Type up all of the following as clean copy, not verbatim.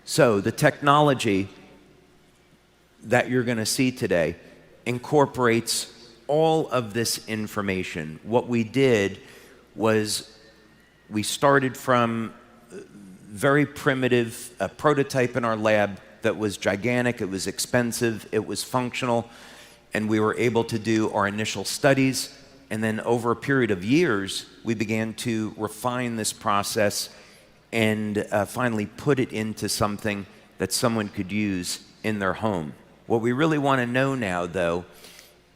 So the technology that you're going to see today incorporates all of this information. What we did was we started from very primitive prototype in our lab that was gigantic, it was expensive, it was functional, and we were able to do our initial studies. And then over a period of years, we began to refine this process and finally put it into something that someone could use in their home. What we really want to know now, though,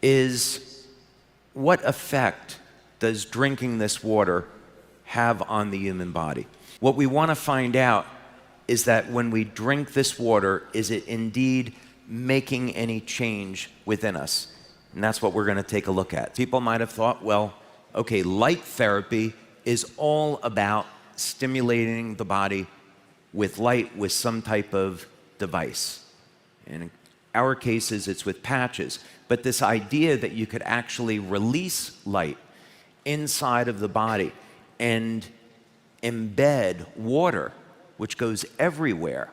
is what effect does drinking this water have on the human body? What we want to find out is that when we drink this water, is it indeed making any change within us? And that's what we're going to take a look at. People might have thought, well, okay, light therapy is all about stimulating the body with light with some type of device. And in our cases, it's with patches. But this idea that you could actually release light inside of the body and embed water, which goes everywhere,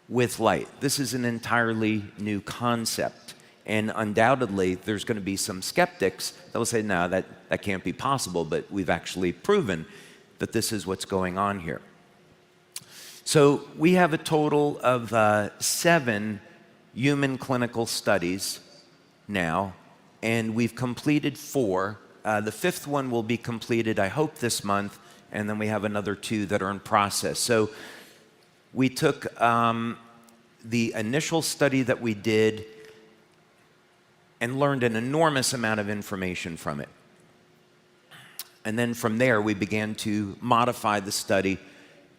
with light. This is an entirely new concept. And undoubtedly, there's going to be some skeptics that will say, no, that can't be possible, but we've actually proven that this is what's going on here. So we have a total of 7 human clinical studies now, and we've completed 4. The 5th one will be completed, I hope, this month, and then we have another 2 that are in process. So we took the initial study that we did and learned an enormous amount of information from it. And then from there, we began to modify the study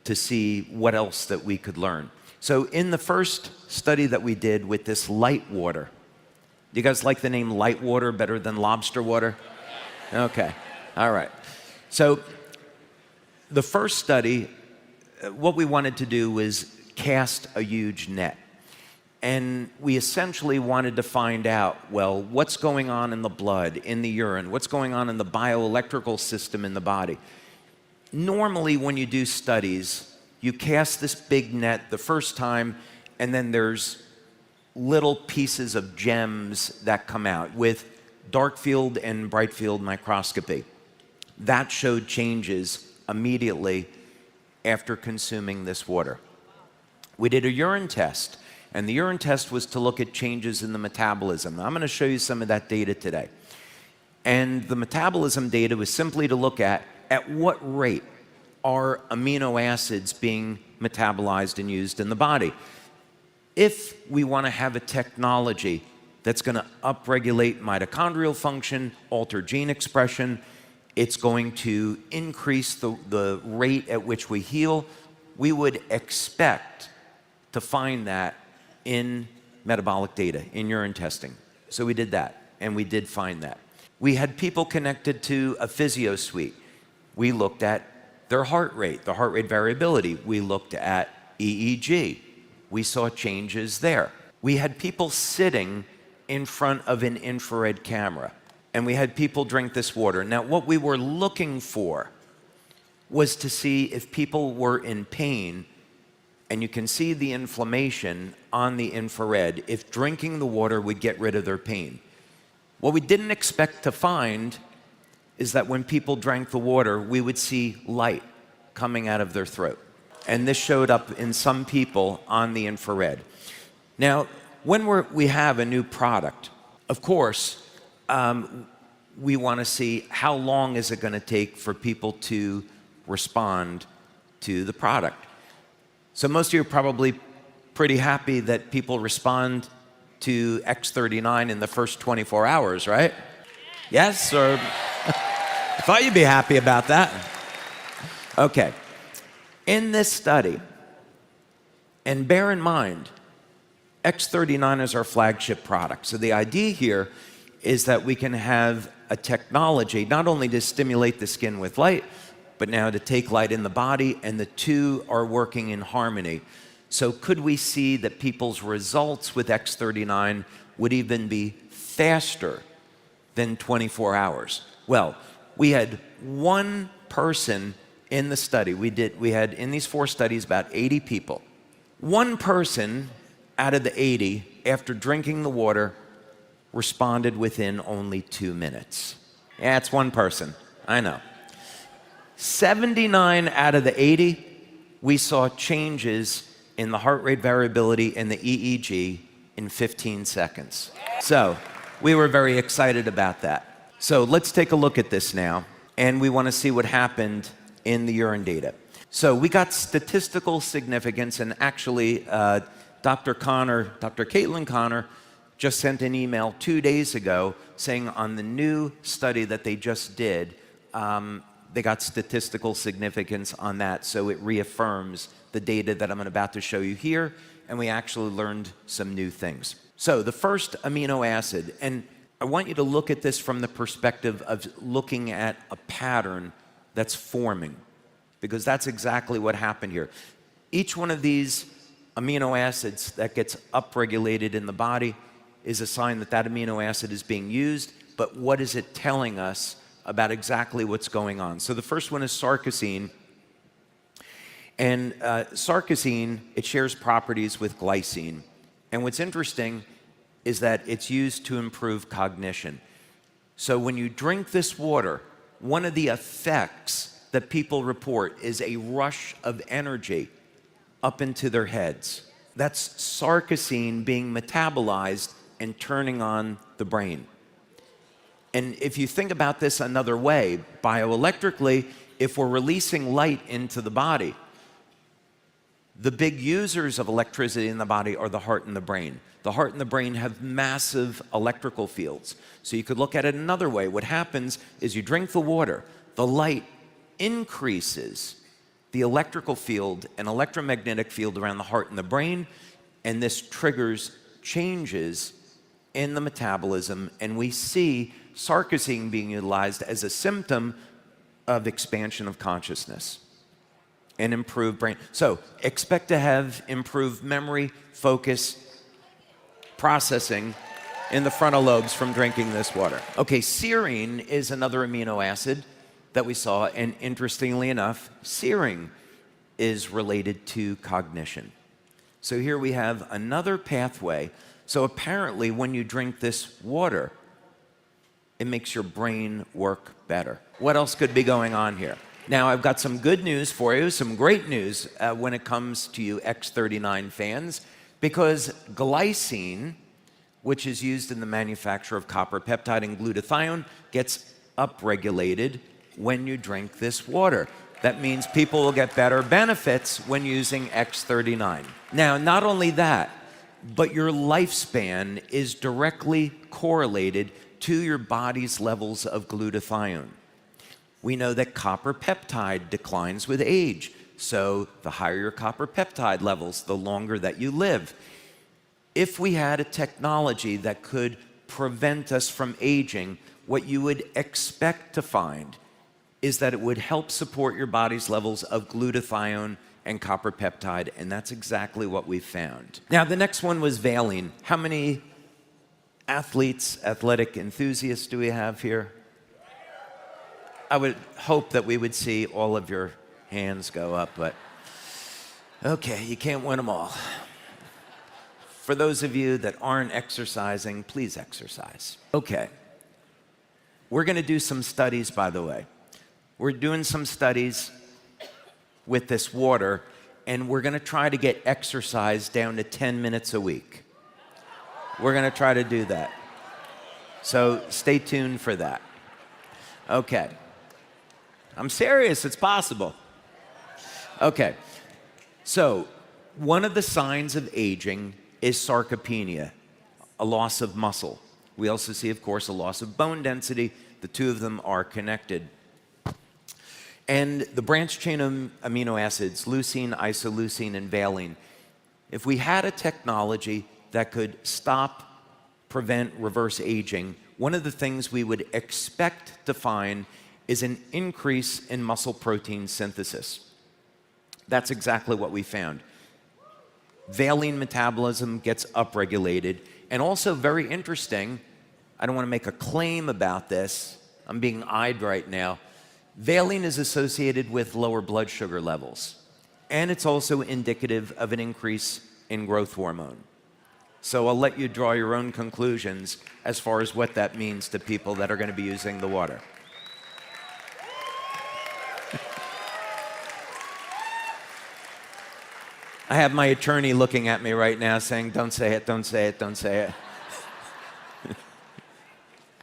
to see what else that we could learn. So in the first study that we did with this light water, do you guys like the name light water better than lobster water? Okay, all right. So the first study, what we wanted to do was cast a huge net. And we essentially wanted to find out, well, what's going on in the blood, in the urine, what's going on in the bioelectrical system in the body. Normally, when you do studies, you cast this big net the first time, and then there's little pieces of gems that come out with dark field and bright field microscopy. That showed changes immediately after consuming this water. We did a urine test, and the urine test was to look at changes in the metabolism. I'm going to show you some of that data today. And the metabolism data was simply to look at what rate are amino acids being metabolized and used in the body. If we want to have a technology that's going to upregulate mitochondrial function, alter gene expression, it's going to increase the rate at which we heal, we would expect to find that in metabolic data, in urine testing. So we did that, and we did find that. We had people connected to a physio suite. We looked at their heart rate, the heart rate variability. We looked at EEG. We saw changes there. We had people sitting in front of an infrared camera, and we had people drink this water. Now, what we were looking for was to see if people were in pain, and you can see the inflammation on the infrared, if drinking the water would get rid of their pain. What we didn't expect to find is that when people drank the water, we would see light coming out of their throat. And this showed up in some people on the infrared. Now, when we have a new product, of course, we want to see how long is it going to take for people to respond to the product. So most of you are probably pretty happy that people respond to X39 in the first 24 hours, right? Yes, or I thought you'd be happy about that. Okay. In this study, and bear in mind, X39 is our flagship product. So the idea here is that we can have a technology not only to stimulate the skin with light, but now to take light in the body, and the two are working in harmony. So could we see that people's results with X39 would even be faster than 24 hours? Well, we had one person in the study. We had, in these 4 studies, about 80 people. 1 person out of the 80, after drinking the water, responded within only 2 minutes. Yeah, it's 1 person, I know. 79 out of the 80, we saw changes in the heart rate variability and the EEG in 15 seconds. So we were very excited about that. So let's take a look at this now, and we want to see what happened in the urine data. So we got statistical significance, and actually Dr. Caitlin Connor just sent an email 2 days ago saying on the new study that they just did, they got statistical significance on that, so it reaffirms the data that I'm about to show you here, and we actually learned some new things. So the first amino acid, and I want you to look at this from the perspective of looking at a pattern that's forming, because that's exactly what happened here. Each one of these amino acids that gets upregulated in the body is a sign that that amino acid is being used, but what is it telling us about exactly what's going on? So the first one is sarcosine. And sarcosine, it shares properties with glycine. And what's interesting is that it's used to improve cognition. So when you drink this water, one of the effects that people report is a rush of energy up into their heads. That's sarcosine being metabolized and turning on the brain. And if you think about this another way, bioelectrically, if we're releasing light into the body, the big users of electricity in the body are the heart and the brain. The heart and the brain have massive electrical fields. So you could look at it another way. What happens is you drink the water, the light increases the electrical field and electromagnetic field around the heart and the brain, and this triggers changes in the metabolism, and we see sarcosine being utilized as a symptom of expansion of consciousness and improved brain. So expect to have improved memory, focus, processing in the frontal lobes from drinking this water. Okay, serine is another amino acid that we saw, and interestingly enough, serine is related to cognition. So here we have another pathway. So apparently when you drink this water, it makes your brain work better. What else could be going on here? Now, I've got some good news for you, some great news when it comes to you X39 fans, because glycine, which is used in the manufacture of copper peptide and glutathione, gets upregulated when you drink this water. That means people will get better benefits when using X39. Now, not only that, but your lifespan is directly correlated to your body's levels of glutathione. We know that copper peptide declines with age, so the higher your copper peptide levels, the longer that you live. If we had a technology that could prevent us from aging, what you would expect to find is that it would help support your body's levels of glutathione and copper peptide, and that's exactly what we found. Now, the next one was valine. How many athletes, athletic enthusiasts do we have here? I would hope that we would see all of your hands go up, but okay, you can't win them all. For those of you that aren't exercising, please exercise. Okay, we're gonna do some studies, by the way. We're doing some studies with this water, and we're gonna try to get exercise down to 10 minutes a week. We're gonna try to do that. So stay tuned for that. Okay. I'm serious, it's possible. Okay, so one of the signs of aging is sarcopenia, a loss of muscle. We also see, of course, a loss of bone density. The two of them are connected. And the branched chain of amino acids, leucine, isoleucine, and valine, if we had a technology that could stop, prevent, reverse aging, one of the things we would expect to find is an increase in muscle protein synthesis. That's exactly what we found. Valine metabolism gets upregulated, and also very interesting, I don't want to make a claim about this, I'm being eyed right now, valine is associated with lower blood sugar levels. and it's also indicative of an increase in growth hormone. So I'll let you draw your own conclusions as far as what that means to people that are going to be using the water. I have my attorney looking at me right now saying, don't say it, don't say it, don't say it.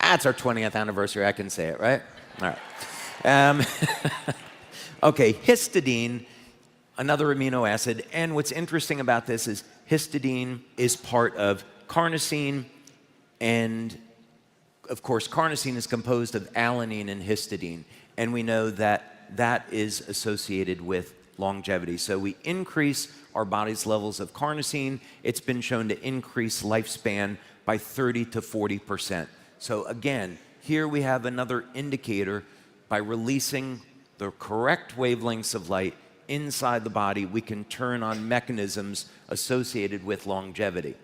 It's our 20th anniversary, I can say it, right? All right. Okay, histidine, another amino acid, and what's interesting about this is histidine is part of carnosine, and of course carnosine is composed of alanine and histidine, and we know that that is associated with longevity. So we increase our body's levels of carnosine. It's been shown to increase lifespan by 30 to 40%. So again, here we have another indicator. By releasing the correct wavelengths of light inside the body, we can turn on mechanisms associated with longevity.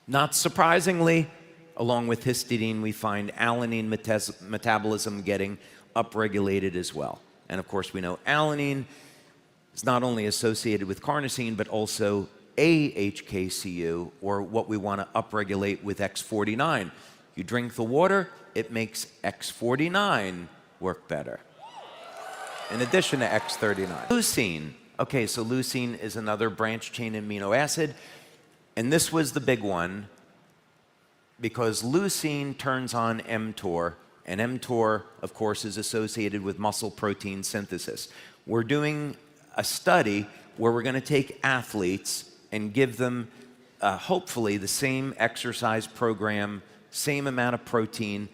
Not surprisingly, along with histidine, we find alanine metabolism getting upregulated as well. And of course, we know alanine is not only associated with carnosine, but also AHKCU, or what we want to upregulate with X49. You drink the water, it makes X49 work better, in addition to X39. Leucine. Okay, so leucine is another branch chain amino acid, and this was the big one because leucine turns on mTOR, and mTOR, of course, is associated with muscle protein synthesis. We're doing a study where we're going to take athletes and give them, hopefully, the same exercise program, same amount of protein,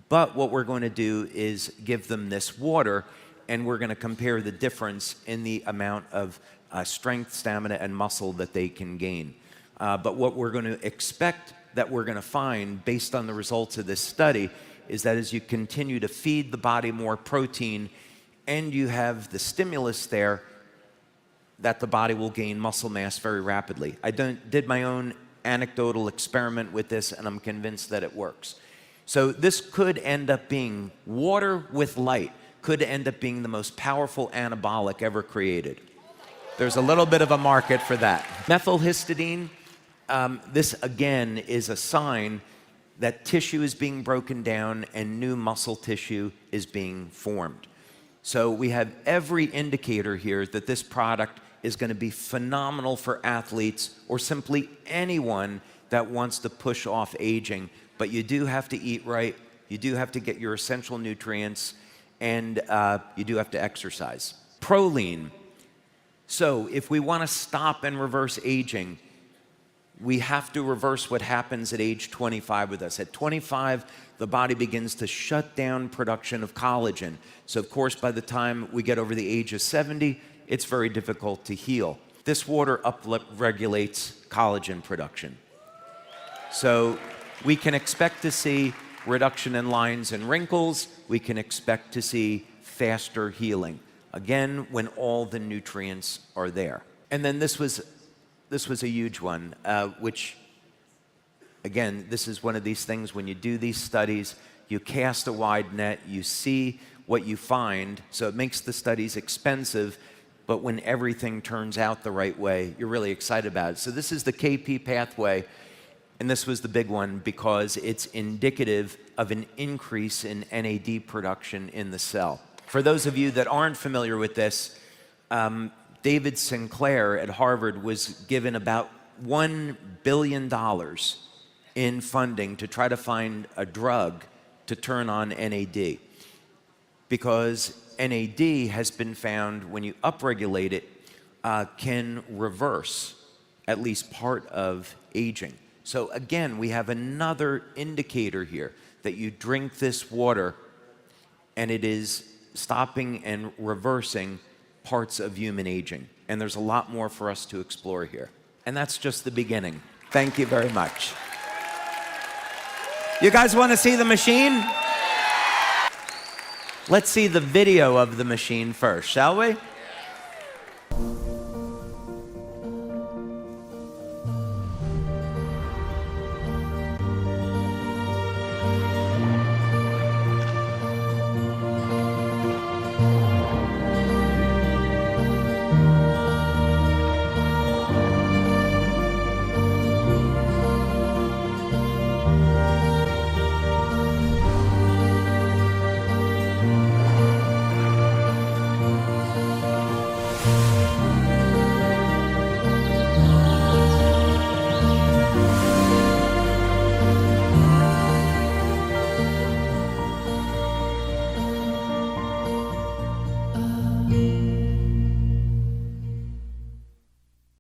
but what we're going to do is give them this water, and we're going to compare the difference in the amount of strength, stamina, and muscle that they can gain. But what we're going to expect that we're going to find based on the results of this study is that as you continue to feed the body more protein and you have the stimulus there, that the body will gain muscle mass very rapidly. I did my own anecdotal experiment with this, and I'm convinced that it works. So this could end up being water with light, could end up being the most powerful anabolic ever created. There's a little bit of a market for that. Methylhistidine, this again is a sign that tissue is being broken down and new muscle tissue is being formed. So we have every indicator here that this product is going to be phenomenal for athletes or simply anyone that wants to push off aging. But you do have to eat right, you do have to get your essential nutrients, and you do have to exercise. Proline. So if we want to stop and reverse aging, we have to reverse what happens at age 25 with us. At 25, the body begins to shut down production of collagen. So of course, by the time we get over the age of 70, it's very difficult to heal. This water upregulates collagen production. So we can expect to see reduction in lines and wrinkles. We can expect to see faster healing. Again, when all the nutrients are there. And then this was a huge one, which, again, this is one of these things when you do these studies, you cast a wide net, you see what you find, so it makes the studies expensive, but when everything turns out the right way, you're really excited about it. So this is the KP pathway, and this was the big one because it's indicative of an increase in NAD production in the cell. For those of you that aren't familiar with this, David Sinclair at Harvard was given about $1 billion in funding to try to find a drug to turn on NAD, because NAD has been found, when you upregulate it, can reverse at least part of aging. So again, we have another indicator here that you drink this water and it is stopping and reversing parts of human aging. And there's a lot more for us to explore here. And that's just the beginning. Thank you very much. You guys want to see the machine? Let's see the video of the machine first, shall we?